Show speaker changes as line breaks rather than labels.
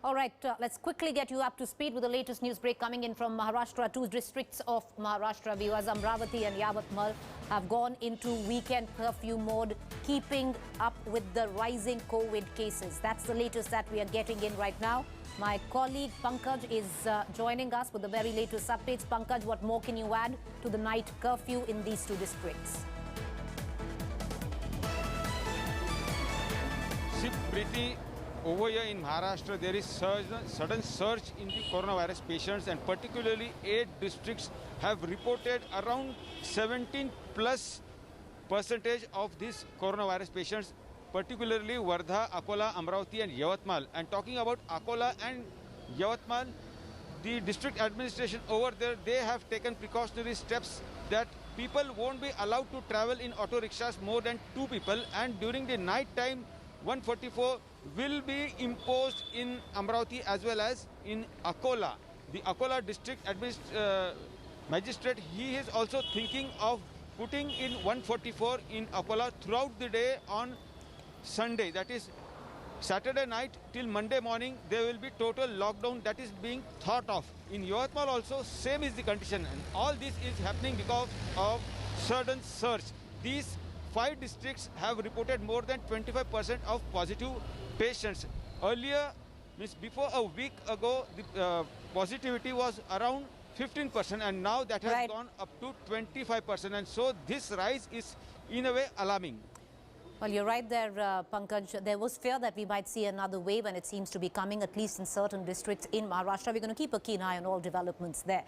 All right, let's quickly get you up to speed with the latest news break coming in from Maharashtra. Two districts of Maharashtra, viewers, Amravati and Yavatmal, have gone into weekend curfew mode, keeping up with the rising COVID cases. That's the latest that we are getting in right now. My colleague Pankaj is joining us with the very latest updates. Pankaj, what more can you add to the night curfew in these two districts?
See, Preeti, over here in Maharashtra, there is sudden surge in the coronavirus patients, and particularly 8 districts have reported around 17+% of these coronavirus patients, particularly Wardha, Akola, Amravati and Yavatmal. And talking about Akola and Yavatmal, the district administration over there, they have taken precautionary steps that people won't be allowed to travel in auto rickshaws more than 2 people, and during the night time 144 will be imposed in Amravati as well as in Akola. The Akola district magistrate, he is also thinking of putting in 144 in Akola throughout the day on Sunday. That is Saturday night till Monday morning, there will be total lockdown that is being thought of. In Yavatmal also, same is the condition. And all this is happening because of sudden surge. These 5 districts have reported more than 25% of positive patients. Earlier, means before a week ago, the positivity was around 15%, and now that has gone up to 25%. And so this rise is in a way alarming.
Well, you're right there, Pankaj. There was fear that we might see another wave, and it seems to be coming, at least in certain districts in Maharashtra. We're going to keep a keen eye on all developments there.